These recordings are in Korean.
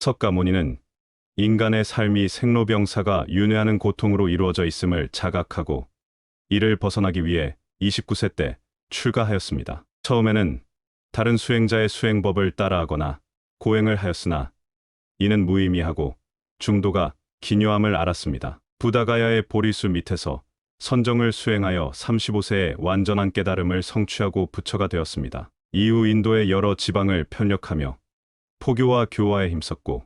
석가모니는 인간의 삶이 생로병사가 윤회하는 고통으로 이루어져 있음을 자각하고 이를 벗어나기 위해 29세 때 출가하였습니다. 처음에는 다른 수행자의 수행법을 따라하거나 고행을 하였으나 이는 무의미하고 중도가 기묘함을 알았습니다. 부다가야의 보리수 밑에서 선정을 수행하여 35세에 완전한 깨달음을 성취하고 부처가 되었습니다. 이후 인도의 여러 지방을 편력하며 포교와 교화에 힘썼고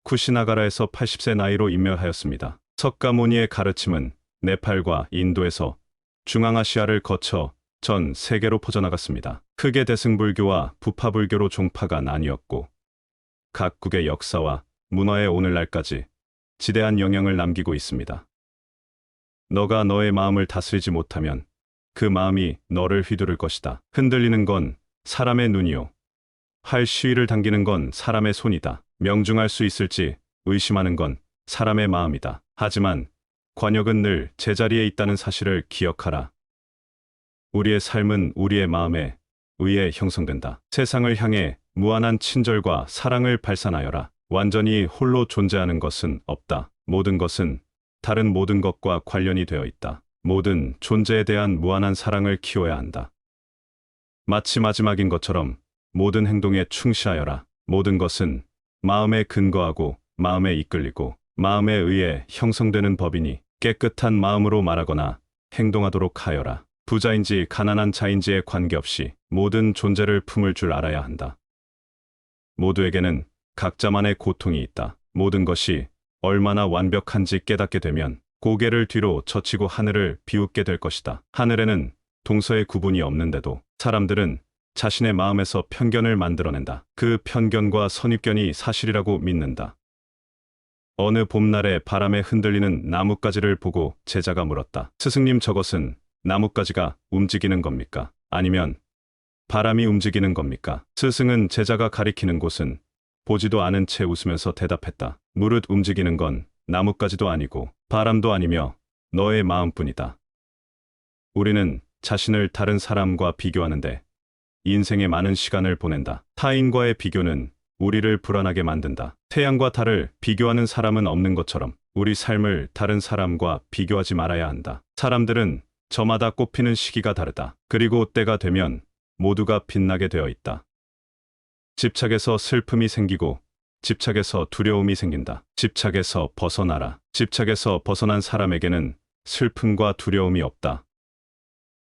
쿠시나가라에서 80세 나이로 인멸하였습니다. 석가모니의 가르침은 네팔과 인도에서 중앙아시아를 거쳐 전 세계로 퍼져나갔습니다. 크게 대승불교와 부파불교로 종파가 나뉘었고 각국의 역사와 문화에 오늘날까지 지대한 영향을 남기고 있습니다. 너가 너의 마음을 다스리지 못하면 그 마음이 너를 휘두를 것이다. 흔들리는 건 사람의 눈이요. 활 시위를 당기는 건 사람의 손이다. 명중할 수 있을지 의심하는 건 사람의 마음이다. 하지만 관역은 늘 제자리에 있다는 사실을 기억하라. 우리의 삶은 우리의 마음에 의해 형성된다. 세상을 향해 무한한 친절과 사랑을 발산하여라. 완전히 홀로 존재하는 것은 없다. 모든 것은 다른 모든 것과 관련이 되어 있다. 모든 존재에 대한 무한한 사랑을 키워야 한다. 마치 마지막인 것처럼 모든 행동에 충실하여라. 모든 것은 마음에 근거하고 마음에 이끌리고 마음에 의해 형성되는 법이니 깨끗한 마음으로 말하거나 행동하도록 하여라. 부자인지 가난한 자인지에 관계없이 모든 존재를 품을 줄 알아야 한다. 모두에게는 각자만의 고통이 있다. 모든 것이 얼마나 완벽한지 깨닫게 되면 고개를 뒤로 젖히고 하늘을 비웃게 될 것이다. 하늘에는 동서의 구분이 없는데도 사람들은 자신의 마음에서 편견을 만들어낸다. 그 편견과 선입견이 사실이라고 믿는다. 어느 봄날에 바람에 흔들리는 나뭇가지를 보고 제자가 물었다. 스승님, 저것은 나뭇가지가 움직이는 겁니까? 아니면 바람이 움직이는 겁니까? 스승은 제자가 가리키는 곳은 보지도 않은 채 웃으면서 대답했다. 무릇 움직이는 건 나뭇가지도 아니고 바람도 아니며 너의 마음뿐이다. 우리는 자신을 다른 사람과 비교하는데 인생의 많은 시간을 보낸다. 타인과의 비교는 우리를 불안하게 만든다. 태양과 달을 비교하는 사람은 없는 것처럼 우리 삶을 다른 사람과 비교하지 말아야 한다. 사람들은 저마다 꽃피는 시기가 다르다. 그리고 때가 되면 모두가 빛나게 되어 있다. 집착에서 슬픔이 생기고 집착에서 두려움이 생긴다. 집착에서 벗어나라. 집착에서 벗어난 사람에게는 슬픔과 두려움이 없다.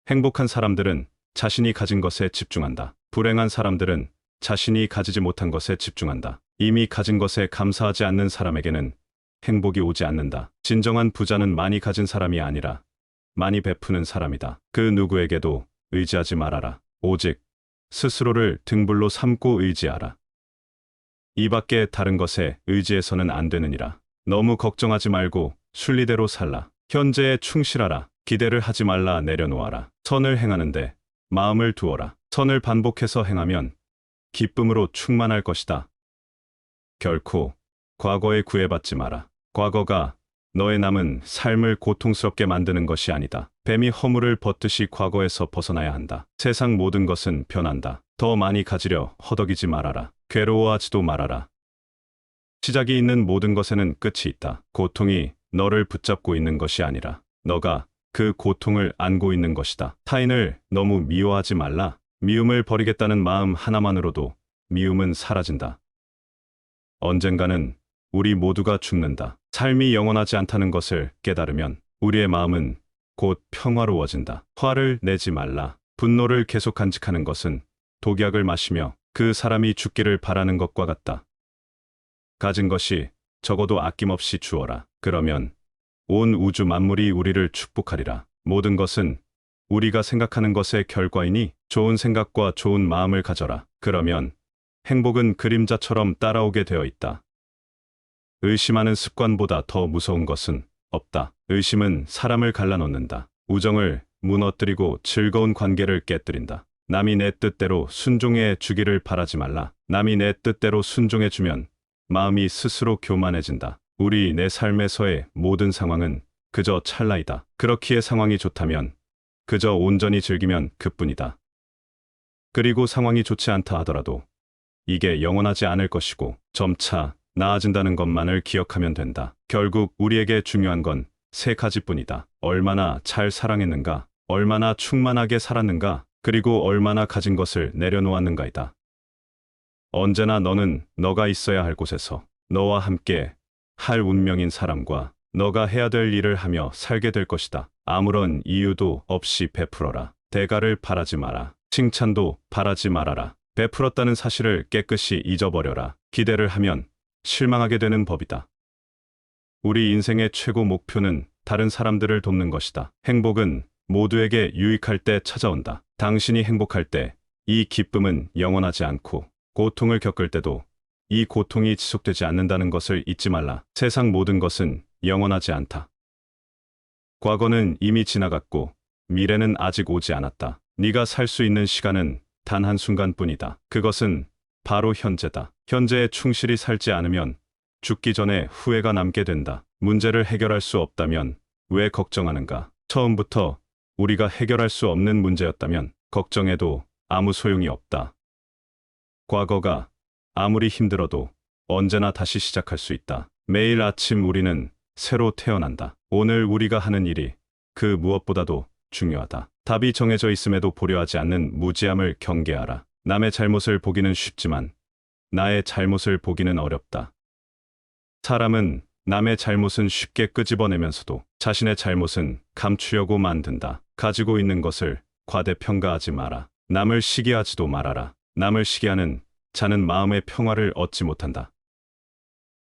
행복한 사람들은 자신이 가진 것에 집중한다. 불행한 사람들은 자신이 가지지 못한 것에 집중한다. 이미 가진 것에 감사하지 않는 사람에게는 행복이 오지 않는다. 진정한 부자는 많이 가진 사람이 아니라 많이 베푸는 사람이다. 그 누구에게도 의지하지 말아라. 오직 스스로를 등불로 삼고 의지하라. 이 밖에 다른 것에 의지해서는 안 되느니라. 너무 걱정하지 말고 순리대로 살라. 현재에 충실하라. 기대를 하지 말라. 내려놓아라. 선을 행하는데 마음을 두어라. 선을 반복해서 행하면 기쁨으로 충만할 것이다. 결코 과거에 구애받지 마라. 과거가 너의 남은 삶을 고통스럽게 만드는 것이 아니다. 뱀이 허물을 벗듯이 과거에서 벗어나야 한다. 세상 모든 것은 변한다. 더 많이 가지려 허덕이지 말아라. 괴로워하지도 말아라. 시작이 있는 모든 것에는 끝이 있다. 고통이 너를 붙잡고 있는 것이 아니라 너가 그 고통을 안고 있는 것이다. 타인을 너무 미워하지 말라. 미움을 버리겠다는 마음 하나만으로도 미움은 사라진다. 언젠가는 우리 모두가 죽는다. 삶이 영원하지 않다는 것을 깨달으면 우리의 마음은 곧 평화로워진다. 화를 내지 말라. 분노를 계속 간직하는 것은 독약을 마시며 그 사람이 죽기를 바라는 것과 같다. 가진 것이 적어도 아낌없이 주어라. 그러면 온 우주 만물이 우리를 축복하리라. 모든 것은 우리가 생각하는 것의 결과이니 좋은 생각과 좋은 마음을 가져라. 그러면 행복은 그림자처럼 따라오게 되어 있다. 의심하는 습관보다 더 무서운 것은 없다. 의심은 사람을 갈라놓는다. 우정을 무너뜨리고 즐거운 관계를 깨뜨린다. 남이 내 뜻대로 순종해 주기를 바라지 말라. 남이 내 뜻대로 순종해 주면 마음이 스스로 교만해진다. 내 삶에서의 모든 상황은 그저 찰나이다. 그렇기에 상황이 좋다면 그저 온전히 즐기면 그뿐이다. 그리고 상황이 좋지 않다 하더라도 이게 영원하지 않을 것이고 점차 나아진다는 것만을 기억하면 된다. 결국 우리에게 중요한 건 세 가지뿐이다. 얼마나 잘 사랑했는가, 얼마나 충만하게 살았는가, 그리고 얼마나 가진 것을 내려놓았는가이다. 언제나 너는 너가 있어야 할 곳에서 너와 함께 할 운명인 사람과 너가 해야 될 일을 하며 살게 될 것이다. 아무런 이유도 없이 베풀어라. 대가를 바라지 마라. 칭찬도 바라지 말아라. 베풀었다는 사실을 깨끗이 잊어버려라. 기대를 하면 실망하게 되는 법이다. 우리 인생의 최고 목표는 다른 사람들을 돕는 것이다. 행복은 모두에게 유익할 때 찾아온다. 당신이 행복할 때 이 기쁨은 영원하지 않고 고통을 겪을 때도 이 고통이 지속되지 않는다는 것을 잊지 말라. 세상 모든 것은 영원하지 않다. 과거는 이미 지나갔고 미래는 아직 오지 않았다. 네가 살 수 있는 시간은 단 한순간뿐이다. 그것은 바로 현재다. 현재에 충실히 살지 않으면 죽기 전에 후회가 남게 된다. 문제를 해결할 수 없다면 왜 걱정하는가? 처음부터 우리가 해결할 수 없는 문제였다면 걱정해도 아무 소용이 없다. 과거가 아무리 힘들어도 언제나 다시 시작할 수 있다. 매일 아침 우리는 새로 태어난다. 오늘 우리가 하는 일이 그 무엇보다도 중요하다. 답이 정해져 있음에도 보려하지 않는 무지함을 경계하라. 남의 잘못을 보기는 쉽지만 나의 잘못을 보기는 어렵다. 사람은 남의 잘못은 쉽게 끄집어내면서도 자신의 잘못은 감추려고 만든다. 가지고 있는 것을 과대평가하지 마라. 남을 시기하지도 말아라. 남을 시기하는 자는 마음의 평화를 얻지 못한다.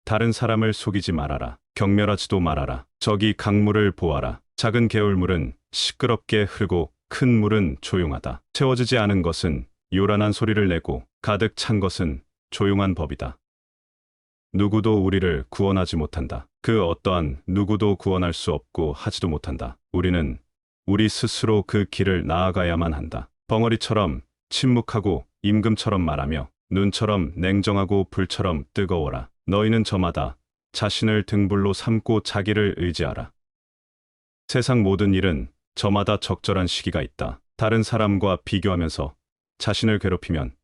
다른 사람을 속이지 말아라. 경멸하지도 말아라. 저기 강물을 보아라. 작은 개울물은 시끄럽게 흐르고 큰 물은 조용하다. 채워지지 않은 것은 요란한 소리를 내고 가득 찬 것은 조용한 법이다. 누구도 우리를 구원하지 못한다. 그 어떠한 누구도 구원할 수 없고 하지도 못한다. 우리는 우리 스스로 그 길을 나아가야만 한다. 벙어리처럼 침묵하고 임금처럼 말하며 눈처럼 냉정하고 불처럼 뜨거워라. 너희는 저마다 자신을 등불로 삼고 자기를 의지하라. 세상 모든 일은 저마다 적절한 시기가 있다. 다른 사람과 비교하면서 자신을 괴롭히면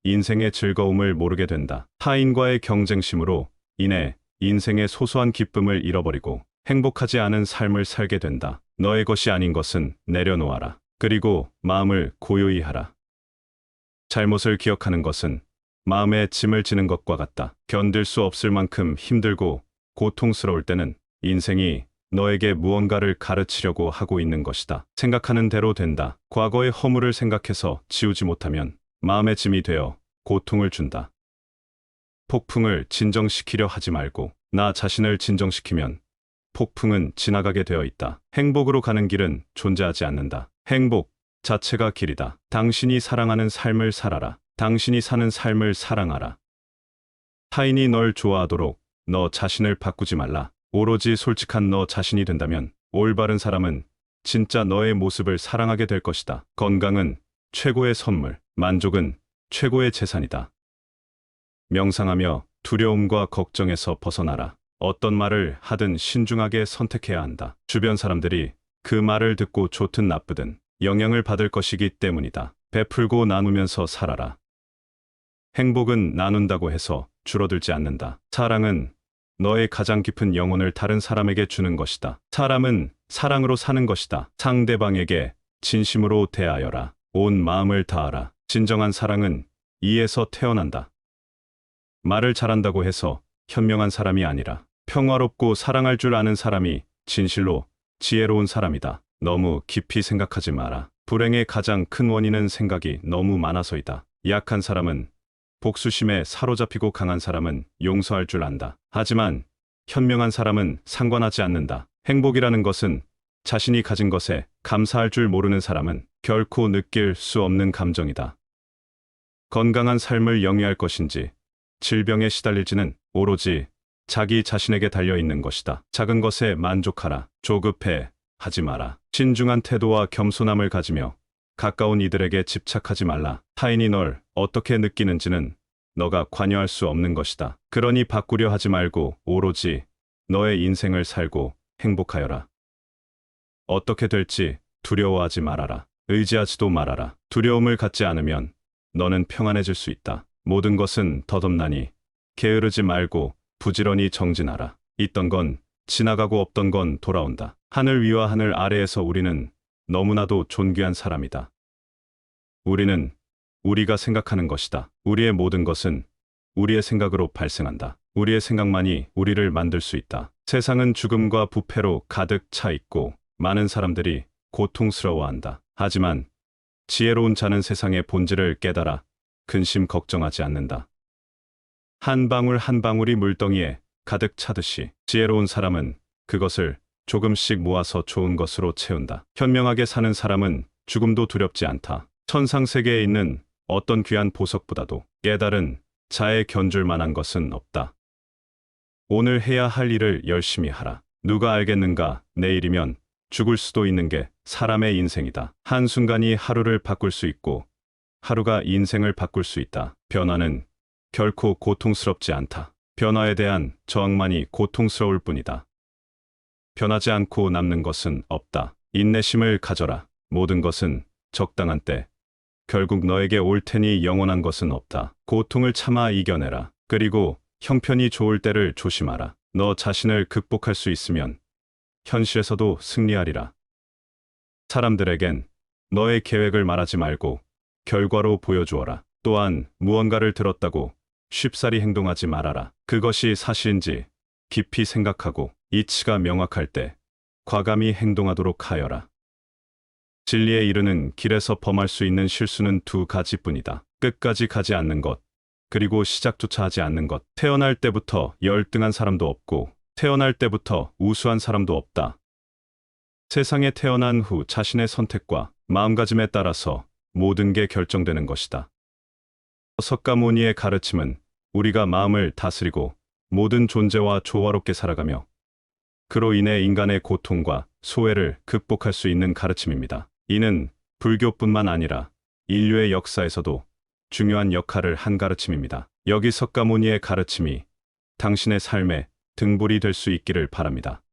인생의 즐거움을 모르게 된다. 타인과의 경쟁심으로 인해 인생의 소소한 기쁨을 잃어버리고 행복하지 않은 삶을 살게 된다. 너의 것이 아닌 것은 내려놓아라. 그리고 마음을 고요히 하라. 잘못을 기억하는 것은 마음에 짐을 지는 것과 같다. 견딜 수 없을 만큼 힘들고 고통스러울 때는 인생이 너에게 무언가를 가르치려고 하고 있는 것이다. 생각하는 대로 된다. 과거의 허물을 생각해서 지우지 못하면 마음의 짐이 되어 고통을 준다. 폭풍을 진정시키려 하지 말고 나 자신을 진정시키면 폭풍은 지나가게 되어 있다. 행복으로 가는 길은 존재하지 않는다. 행복 자체가 길이다. 당신이 사랑하는 삶을 살아라. 당신이 사는 삶을 사랑하라. 타인이 널 좋아하도록 너 자신을 바꾸지 말라. 오로지 솔직한 너 자신이 된다면 올바른 사람은 진짜 너의 모습을 사랑하게 될 것이다. 건강은 최고의 선물, 만족은 최고의 재산이다. 명상하며 두려움과 걱정에서 벗어나라. 어떤 말을 하든 신중하게 선택해야 한다. 주변 사람들이 그 말을 듣고 좋든 나쁘든 영향을 받을 것이기 때문이다. 베풀고 나누면서 살아라. 행복은 나눈다고 해서 줄어들지 않는다. 사랑은 너의 가장 깊은 영혼을 다른 사람에게 주는 것이다. 사람은 사랑으로 사는 것이다. 상대방에게 진심으로 대하여라. 온 마음을 다하라. 진정한 사랑은 이에서 태어난다. 말을 잘한다고 해서 현명한 사람이 아니라 평화롭고 사랑할 줄 아는 사람이 진실로 지혜로운 사람이다. 너무 깊이 생각하지 마라. 불행의 가장 큰 원인은 생각이 너무 많아서이다. 약한 사람은 복수심에 사로잡히고 강한 사람은 용서할 줄 안다. 하지만 현명한 사람은 상관하지 않는다. 행복이라는 것은 자신이 가진 것에 감사할 줄 모르는 사람은 결코 느낄 수 없는 감정이다. 건강한 삶을 영위할 것인지 질병에 시달릴지는 오로지 자기 자신에게 달려있는 것이다. 작은 것에 만족하라. 조급해 하지 마라. 신중한 태도와 겸손함을 가지며 가까운 이들에게 집착하지 말라. 타인이 널 어떻게 느끼는지는 너가 관여할 수 없는 것이다. 그러니 바꾸려 하지 말고 오로지 너의 인생을 살고 행복하여라. 어떻게 될지 두려워하지 말아라. 의지하지도 말아라. 두려움을 갖지 않으면 너는 평안해질 수 있다. 모든 것은 덧없나니 게으르지 말고 부지런히 정진하라. 있던 건 지나가고 없던 건 돌아온다. 하늘 위와 하늘 아래에서 우리는 너무나도 존귀한 사람이다. 우리는 우리가 생각하는 것이다. 우리의 모든 것은 우리의 생각으로 발생한다. 우리의 생각만이 우리를 만들 수 있다. 세상은 죽음과 부패로 가득 차 있고 많은 사람들이 고통스러워한다. 하지만 지혜로운 자는 세상의 본질을 깨달아 근심 걱정하지 않는다. 한 방울 한 방울이 물덩이에 가득 차듯이 지혜로운 사람은 그것을 조금씩 모아서 좋은 것으로 채운다. 현명하게 사는 사람은 죽음도 두렵지 않다. 천상세계에 있는 어떤 귀한 보석보다도 깨달은 자에 견줄 만한 것은 없다. 오늘 해야 할 일을 열심히 하라. 누가 알겠는가? 내일이면 죽을 수도 있는 게 사람의 인생이다. 한순간이 하루를 바꿀 수 있고 하루가 인생을 바꿀 수 있다. 변화는 결코 고통스럽지 않다. 변화에 대한 저항만이 고통스러울 뿐이다. 변하지 않고 남는 것은 없다. 인내심을 가져라. 모든 것은 적당한 때 결국 너에게 올 테니 영원한 것은 없다. 고통을 참아 이겨내라. 그리고 형편이 좋을 때를 조심하라. 너 자신을 극복할 수 있으면 현실에서도 승리하리라. 사람들에겐 너의 계획을 말하지 말고 결과로 보여주어라. 또한 무언가를 들었다고 쉽사리 행동하지 말아라. 그것이 사실인지 깊이 생각하고 이치가 명확할 때 과감히 행동하도록 하여라. 진리에 이르는 길에서 범할 수 있는 실수는 두 가지뿐이다. 끝까지 가지 않는 것, 그리고 시작조차 하지 않는 것. 태어날 때부터 열등한 사람도 없고 태어날 때부터 우수한 사람도 없다. 세상에 태어난 후 자신의 선택과 마음가짐에 따라서 모든 게 결정되는 것이다. 석가모니의 가르침은 우리가 마음을 다스리고 모든 존재와 조화롭게 살아가며 그로 인해 인간의 고통과 소외를 극복할 수 있는 가르침입니다. 이는 불교뿐만 아니라 인류의 역사에서도 중요한 역할을 한 가르침입니다. 여기 석가모니의 가르침이 당신의 삶의 등불이 될 수 있기를 바랍니다.